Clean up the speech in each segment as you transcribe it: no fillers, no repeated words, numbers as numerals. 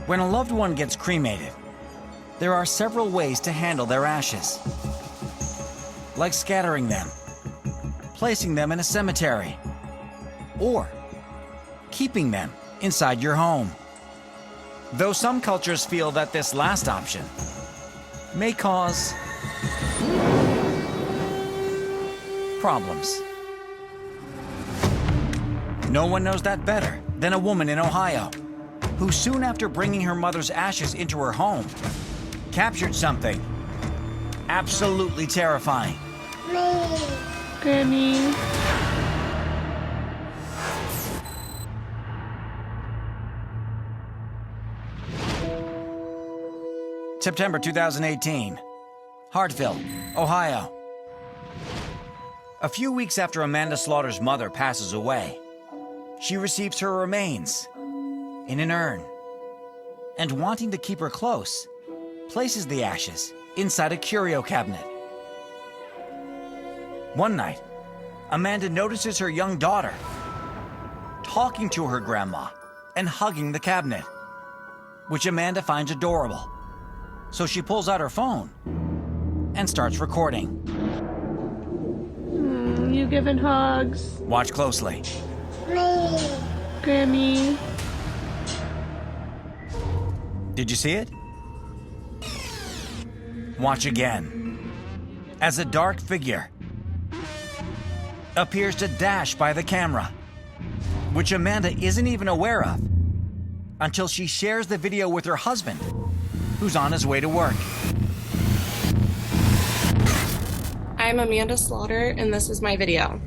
When a loved one gets cremated, there are several ways to handle their ashes. Like scattering them, placing them in a cemetery, or keeping them inside your home. Though some cultures feel that this last option may cause problems. No one knows that better than a woman in Ohio, who soon after bringing her mother's ashes into her home, captured something absolutely terrifying. Grammy. September 2018, Hartville, Ohio. A few weeks after Amanda Slaughter's mother passes away, she receives her remains in an urn, and wanting to keep her close, places the ashes inside a curio cabinet. One night, Amanda notices her young daughter talking to her grandma and hugging the cabinet, which Amanda finds adorable. So she pulls out her phone and starts recording. You giving hugs? Watch closely. Grammy. Did you see it? Watch again. As a dark figure appears to dash by the camera, which Amanda isn't even aware of until she shares the video with her husband, who's on his way to work. I'm Amanda Slaughter, and this is my video.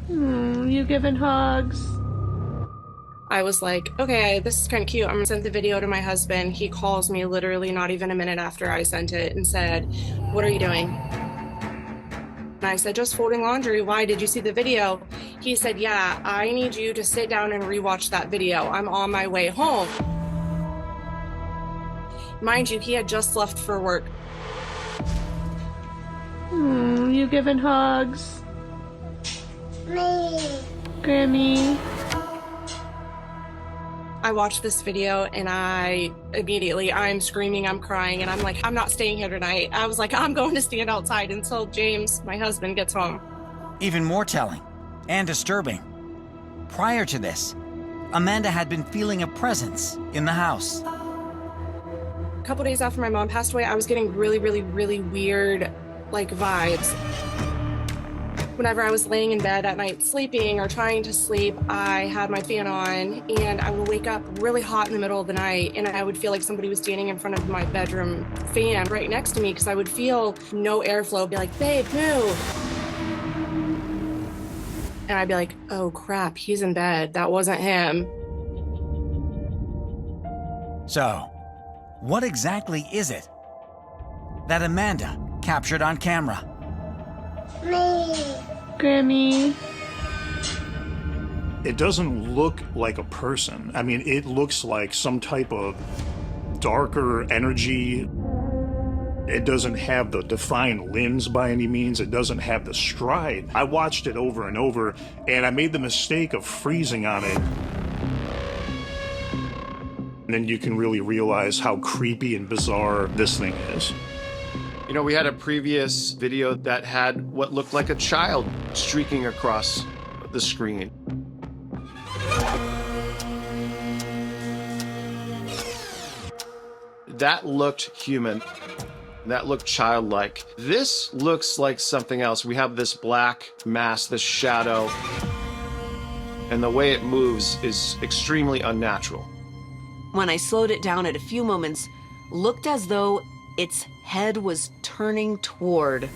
You giving hugs? I was like, okay, this is kind of cute. I'm gonna send the video to my husband. He calls me literally not even a minute after I sent it and said, "What are you doing?" And I said, "Just folding laundry. Why? Did you see the video?" He said, "Yeah, I need you to sit down and rewatch that video. I'm on my way home." Mind you, he had just left for work. You giving hugs? Grammy. I watched this video and I'm screaming, I'm crying, and I'm like, I'm not staying here tonight. I was like, I'm going to stand outside until James, my husband, gets home. Even more telling and disturbing, prior to this, Amanda had been feeling a presence in the house. A couple days after my mom passed away, I was getting really, really, really weird, vibes. Whenever I was laying in bed at night sleeping or trying to sleep, I had my fan on and I would wake up really hot in the middle of the night and I would feel like somebody was standing in front of my bedroom fan right next to me because I would feel no airflow. I'd be like, "Babe, move." And I'd be like, "Oh crap, he's in bed. That wasn't him." So, what exactly is it that Amanda captured on camera? Grammy. It doesn't look like a person. I mean, it looks like some type of darker energy. It doesn't have the defined limbs by any means. It doesn't have the stride. I watched it over and over, and I made the mistake of freezing on it. And then you can really realize how creepy and bizarre this thing is. You know, we had a previous video that had what looked like a child streaking across the screen. That looked human. That looked childlike. This looks like something else. We have this black mass, this shadow, and the way it moves is extremely unnatural. When I slowed it down at a few moments, looked as though its head was turning toward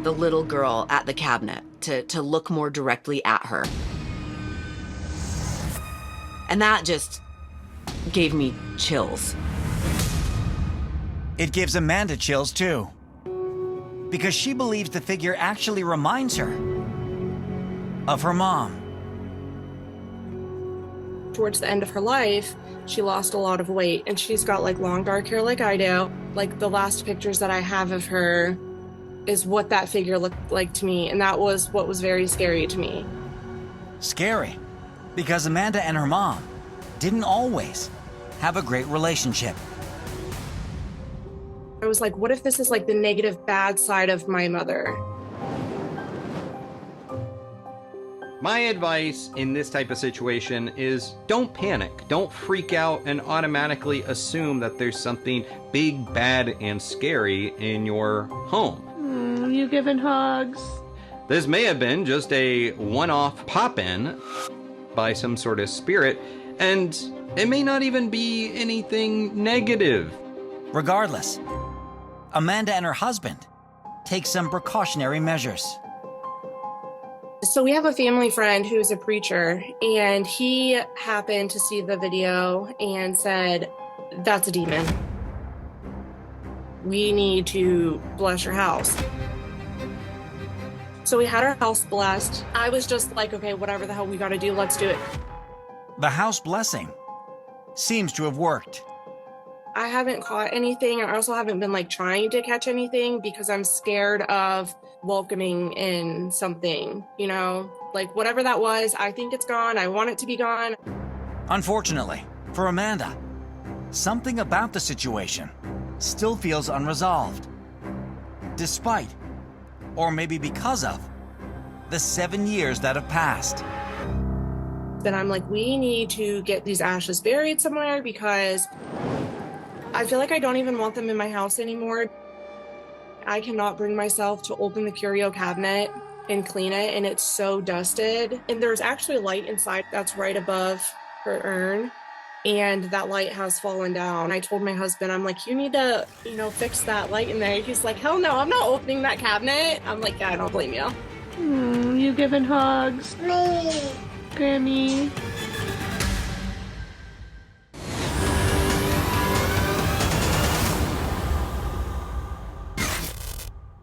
the little girl at the cabinet to look more directly at her. And that just gave me chills. It gives Amanda chills too, because she believes the figure actually reminds her of her mom. Towards the end of her life, she lost a lot of weight and she's got long dark hair like I do. The last pictures that I have of her is what that figure looked like to me, and that was what was very scary to me. Scary, because Amanda and her mom didn't always have a great relationship. I was like, what if this is like the negative bad side of my mother? My advice in this type of situation is don't panic. Don't freak out and automatically assume that there's something big, bad, and scary in your home. You giving hugs? This may have been just a one-off pop-in by some sort of spirit, and it may not even be anything negative. Regardless, Amanda and her husband take some precautionary measures. So we have a family friend who's a preacher, and he happened to see the video and said, that's a demon. We need to bless your house. So we had our house blessed. I was just like, okay, whatever the hell we gotta do, let's do it. The house blessing seems to have worked. I haven't caught anything. I also haven't been like trying to catch anything because I'm scared of welcoming in something, you know, like whatever that was. I think it's gone. I want it to be gone. Unfortunately, for Amanda, something about the situation still feels unresolved. Despite, or maybe because of, the 7 years that have passed. Then I'm like, we need to get these ashes buried somewhere because I feel like I don't even want them in my house anymore. I cannot bring myself to open the curio cabinet and clean it, and it's so dusted. And there's actually a light inside that's right above her urn, and that light has fallen down. I told my husband, I'm like, you need to, fix that light in there. He's like, hell no, I'm not opening that cabinet. I'm like, yeah, I don't blame you. You giving hugs? Grammy.